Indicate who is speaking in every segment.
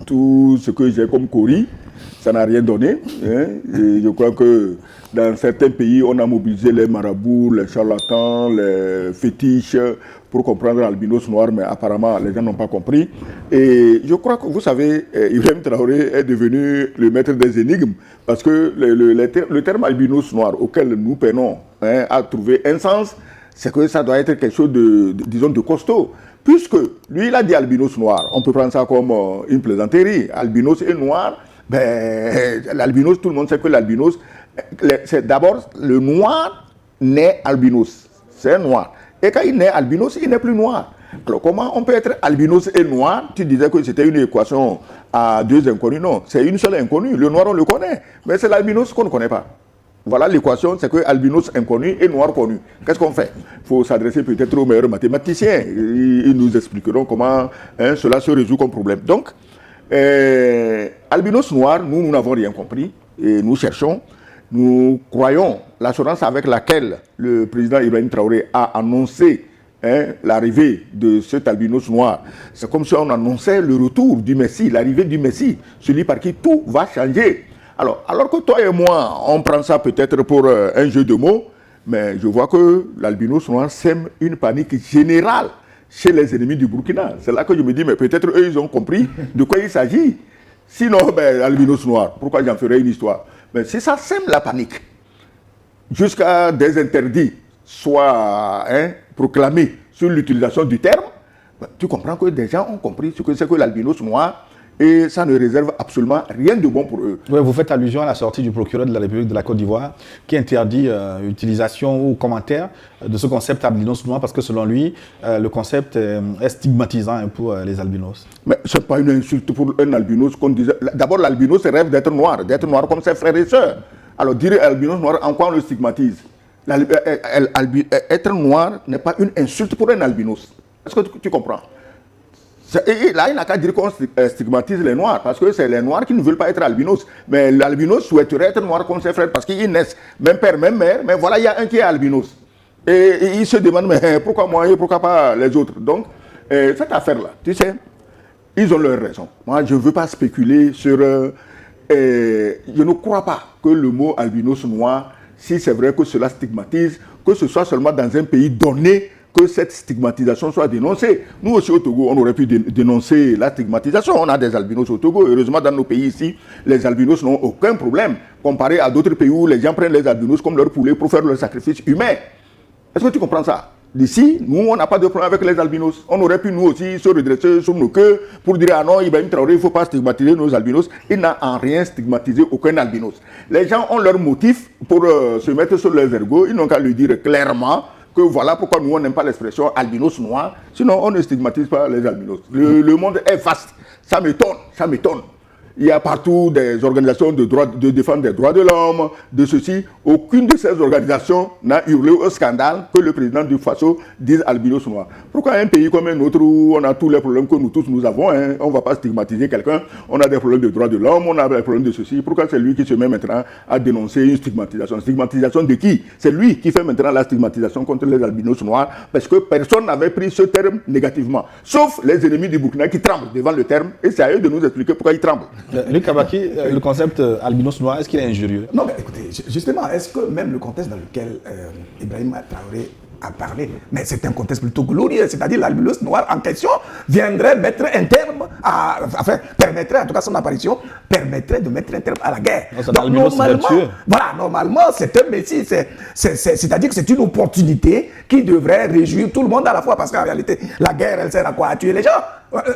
Speaker 1: tout ce que j'ai comme courrier, ça n'a rien donné. Hein. Et je crois que dans certains pays, on a mobilisé les marabouts, les charlatans, les fétiches pour comprendre l'albinos noir, mais apparemment, les gens n'ont pas compris. Et je crois que, vous savez, Ibrahim Traoré est devenu le maître des énigmes, parce que le terme albinos noir auquel nous peinons à trouver un sens, c'est que ça doit être quelque chose disons, de costaud. Puisque lui, il a dit albinos noir, on peut prendre ça comme une plaisanterie. Albinos et noir, ben, l'albinos, tout le monde sait que l'albinos, c'est d'abord le noir naît albinos, c'est noir. Et quand il naît albinos, il n'est plus noir. Alors comment on peut être albinos et noir? Tu disais que c'était une équation à deux inconnus. Non, c'est une seule inconnue. Le noir, on le connaît, mais c'est l'albinos qu'on ne connaît pas. Voilà l'équation, c'est que albinos inconnu et noir connu. Qu'est-ce qu'on fait? Il faut s'adresser peut-être aux meilleurs mathématiciens. Ils nous expliqueront comment cela se résout comme problème. Donc, albinos noir, nous n'avons rien compris et nous cherchons. Nous croyons l'assurance avec laquelle le président Ibrahim Traoré a annoncé l'arrivée de cet albinos noir. C'est comme si on annonçait le retour du Messie, l'arrivée du Messie, celui par qui tout va changer. Alors que toi et moi, on prend ça peut-être pour un jeu de mots, mais je vois que l'albinos noir sème une panique générale chez les ennemis du Burkina. C'est là que je me dis, mais peut-être eux, ils ont compris de quoi il s'agit. Sinon, ben, albinos noir, pourquoi j'en ferais une histoire? Mais si ça sème la panique, jusqu'à des interdits soient proclamés sur l'utilisation du terme, ben, tu comprends que des gens ont compris ce que c'est que l'albinos noir. Et ça ne réserve absolument rien de bon pour eux.
Speaker 2: Oui, vous faites allusion à la sortie du procureur de la République de la Côte d'Ivoire qui interdit utilisation ou commentaire de ce concept albinos noir parce que selon lui, le concept est stigmatisant pour les albinos.
Speaker 1: Mais ce n'est pas une insulte pour un albinos qu'on disait. D'abord, l'albinos rêve d'être noir comme ses frères et sœurs. Alors dire albinos noir, en quoi on le stigmatise? Être noir n'est pas une insulte pour un albinos. Est-ce que tu comprends? Et là, il n'a qu'à dire qu'on stigmatise les noirs, parce que c'est les noirs qui ne veulent pas être albinos. Mais l'albinos souhaiterait être noir comme ses frères, parce qu'ils naissent, même père, même mère, mais voilà, il y a un qui est albinos. Et il se demande, mais pourquoi moi et pourquoi pas les autres? Donc, cette affaire-là, tu sais, ils ont leur raison. Moi, je ne veux pas spéculer sur... je ne crois pas que le mot albinos noir, si c'est vrai que cela stigmatise, que ce soit seulement dans un pays donné, que cette stigmatisation soit dénoncée. Nous aussi au Togo, on aurait pu dénoncer la stigmatisation. On a des albinos au Togo. Heureusement, dans nos pays ici, les albinos n'ont aucun problème comparé à d'autres pays où les gens prennent les albinos comme leur poulet pour faire leur sacrifice humain. Est-ce que tu comprends ça? D'ici, nous, on n'a pas de problème avec les albinos. On aurait pu, nous aussi, se redresser sur nos queues pour dire, ah non, Ibrahim Traoré, il ne faut pas stigmatiser nos albinos. Il n'a en rien stigmatisé aucun albinos. Les gens ont leur motif pour se mettre sur leurs ergots. Ils n'ont qu'à le dire clairement que voilà pourquoi nous, on n'aime pas l'expression albinos noir. Sinon, on ne stigmatise pas les albinos. Le monde est vaste. Ça m'étonne, ça m'étonne. Il y a partout des organisations de défense des droits de l'homme, de ceci. Aucune de ces organisations n'a hurlé au scandale que le président du Faso dise albinos noir. Pourquoi un pays comme un autre où on a tous les problèmes que nous tous nous avons, on ne va pas stigmatiser quelqu'un, on a des problèmes de droits de l'homme, on a des problèmes de ceci. Pourquoi c'est lui qui se met maintenant à dénoncer une stigmatisation? Stigmatisation de qui? C'est lui qui fait maintenant la stigmatisation contre les albinos noirs parce que personne n'avait pris ce terme négativement. Sauf les ennemis du Burkina qui tremblent devant le terme et c'est à eux de nous expliquer pourquoi ils tremblent.
Speaker 2: Luc Kabaki, le concept albinos noir, est-ce qu'il est injurieux?
Speaker 3: Non, mais écoutez, justement, est-ce que même le contexte dans lequel Ibrahim Traoré a parlé, mais c'est un contexte plutôt glorieux, c'est-à-dire l'albinos noir en question viendrait mettre un terme permettrait, en tout cas son apparition, permettrait de mettre un terme à la guerre.
Speaker 2: Donc
Speaker 3: normalement, c'est un messie, c'est-à-dire que c'est une opportunité qui devrait réjouir tout le monde à la fois, parce qu'en réalité, la guerre, elle sert à quoi? À tuer les gens?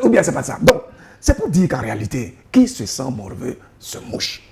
Speaker 3: Ou bien c'est pas ça. Donc, c'est pour dire qu'en réalité, qui se sent morveux se mouche.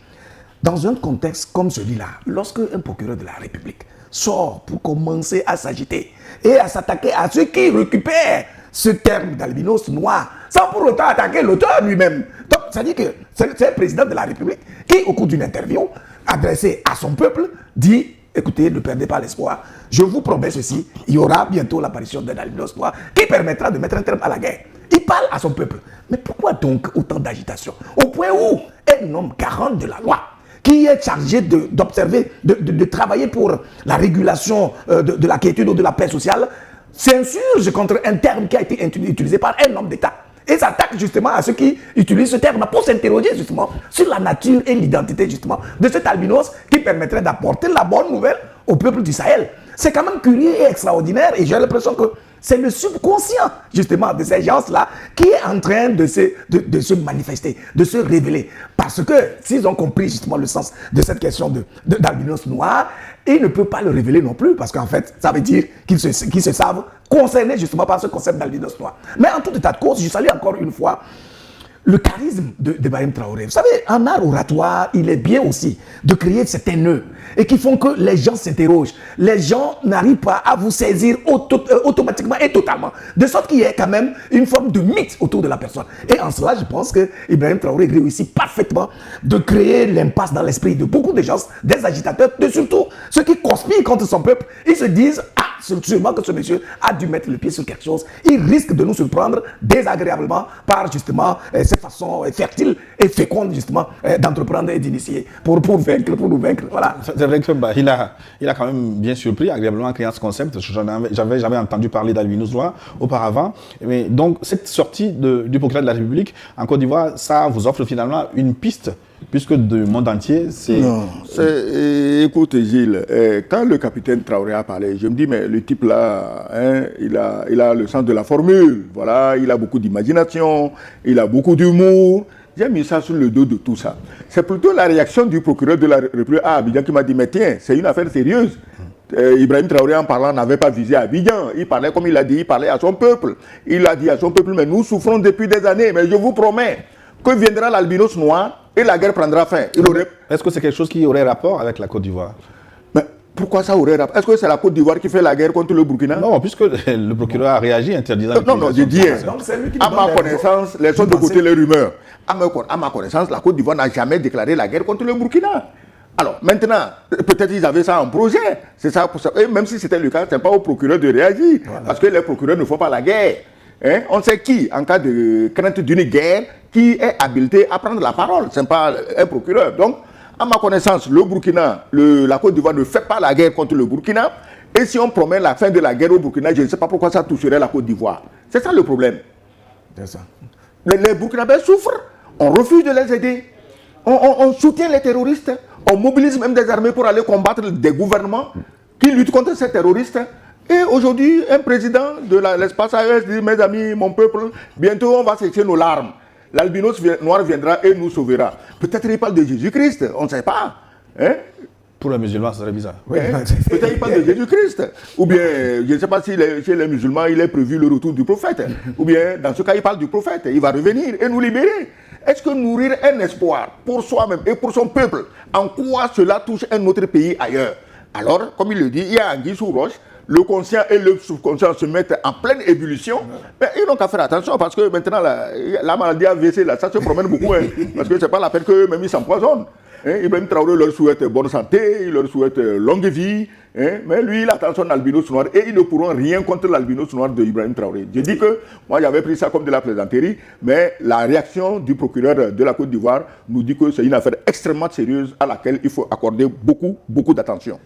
Speaker 3: Dans un contexte comme celui-là, lorsque un procureur de la République sort pour commencer à s'agiter et à s'attaquer à ceux qui récupèrent ce terme d'albinos noir, sans pour autant attaquer l'auteur lui-même. Donc, ça dit que c'est le président de la République qui, au cours d'une interview adressée à son peuple, dit: écoutez, ne perdez pas l'espoir, je vous promets ceci, il y aura bientôt l'apparition d'un albinos noir qui permettra de mettre un terme à la guerre. Il parle à son peuple. Mais pourquoi donc autant d'agitation? Au point où un homme garant de la loi, qui est chargé d'observer, de travailler pour la régulation de la quiétude ou de la paix sociale, s'insurge contre un terme qui a été utilisé par un homme d'État. et s'attaque justement à ceux qui utilisent ce terme pour s'interroger justement sur la nature et l'identité justement de cet albinos qui permettrait d'apporter la bonne nouvelle au peuple du Sahel. C'est quand même curieux et extraordinaire et j'ai l'impression que c'est le subconscient justement de ces gens-là qui est en train de se manifester, de se révéler. Parce que s'ils ont compris justement le sens de cette question d'albinos noir, ils ne peuvent pas le révéler non plus parce qu'en fait, ça veut dire qu'ils se savent concernés justement par ce concept d'albinos noir. Mais en tout état de cause, je salue encore une fois le charisme d'Ibrahim Traoré. Vous savez, en art oratoire, il est bien aussi de créer certains nœuds et qui font que les gens s'interrogent. Les gens n'arrivent pas à vous saisir automatiquement et totalement. De sorte qu'il y ait quand même une forme de mythe autour de la personne. Et en cela, je pense que Ibrahim Traoré réussit parfaitement de créer l'impasse dans l'esprit de beaucoup de gens, des agitateurs, de surtout ceux qui conspirent contre son peuple. Ils se disent, sûrement que ce monsieur a dû mettre le pied sur quelque chose. Il risque de nous surprendre désagréablement par justement cette façon fertile et féconde justement d'entreprendre et d'initier pour nous vaincre. Voilà.
Speaker 2: C'est vrai que il a quand même bien surpris agréablement en créant ce concept. J'avais jamais entendu parler d'albinos noirs auparavant. Mais donc cette sortie du procureur de la République en Côte d'Ivoire, ça vous offre finalement une piste. Puisque du monde entier, c'est...
Speaker 1: Non, écoute Gilles, quand le capitaine Traoré a parlé, je me dis, mais le type là, hein, il a le sens de la formule, voilà, il a beaucoup d'imagination, il a beaucoup d'humour. J'ai mis ça sur le dos de tout ça. C'est plutôt la réaction du procureur de la République à Abidjan qui m'a dit, mais tiens, c'est une affaire sérieuse. Ibrahim Traoré en parlant n'avait pas visé Abidjan, il parlait comme il a dit, il parlait à son peuple. Il a dit à son peuple, mais nous souffrons depuis des années, mais je vous promets que viendra l'albinos noir et la guerre prendra fin.
Speaker 2: Est-ce que c'est quelque chose qui aurait rapport avec la Côte d'Ivoire?
Speaker 1: Mais pourquoi ça aurait rapport? Est-ce que c'est la Côte d'Ivoire qui fait la guerre contre le Burkina?
Speaker 2: Non, puisque le procureur a réagi interdisant...
Speaker 1: Non, je dis, à ma connaissance, laissons de côté les rumeurs. À ma connaissance, la Côte d'Ivoire n'a jamais déclaré la guerre contre le Burkina. Alors, maintenant, peut-être ils avaient ça en projet. C'est ça, et même si c'était le cas, ce n'est pas au procureur de réagir. Voilà. Parce que les procureurs ne font pas la guerre. Hein? On sait qui, en cas de crainte d'une guerre, qui est habilité à prendre la parole. Ce n'est pas un procureur. Donc, à ma connaissance, le Burkina, la Côte d'Ivoire ne fait pas la guerre contre le Burkina. Et si on promet la fin de la guerre au Burkina, je ne sais pas pourquoi ça toucherait la Côte d'Ivoire. C'est ça le problème.
Speaker 3: C'est ça.
Speaker 1: Les Burkinabés souffrent. On refuse de les aider. On soutient les terroristes. On mobilise même des armées pour aller combattre des gouvernements qui luttent contre ces terroristes. Et aujourd'hui, un président de l'espace AES dit, mes amis, mon peuple, bientôt on va sécher nos larmes. L'albinos noir viendra et nous sauvera. Peut-être il parle de Jésus-Christ, on ne sait pas. Hein?
Speaker 2: Pour les musulmans, ça serait bizarre.
Speaker 1: Oui. Peut-être il parle de Jésus-Christ. Ou bien, je ne sais pas si chez les musulmans, il est prévu le retour du prophète. Ou bien, dans ce cas, il parle du prophète. Il va revenir et nous libérer. Est-ce que nourrir un espoir pour soi-même et pour son peuple, en quoi cela touche un autre pays ailleurs? Alors, comme il le dit, il y a anguille sous roche. Le conscient et le subconscient se mettent en pleine ébullition, mais ils n'ont qu'à faire attention parce que maintenant la maladie AVC, là, ça se promène beaucoup, hein, parce que ce n'est pas la peine qu'eux-mêmes ils s'empoisonnent. Hein, Ibrahim Traoré leur souhaite bonne santé, il leur souhaite longue vie, hein, mais lui il attend son albinos noir et ils ne pourront rien contre l'albinos noir de Ibrahim Traoré. Je dis que moi j'avais pris ça comme de la plaisanterie, mais la réaction du procureur de la Côte d'Ivoire nous dit que c'est une affaire extrêmement sérieuse à laquelle il faut accorder beaucoup d'attention.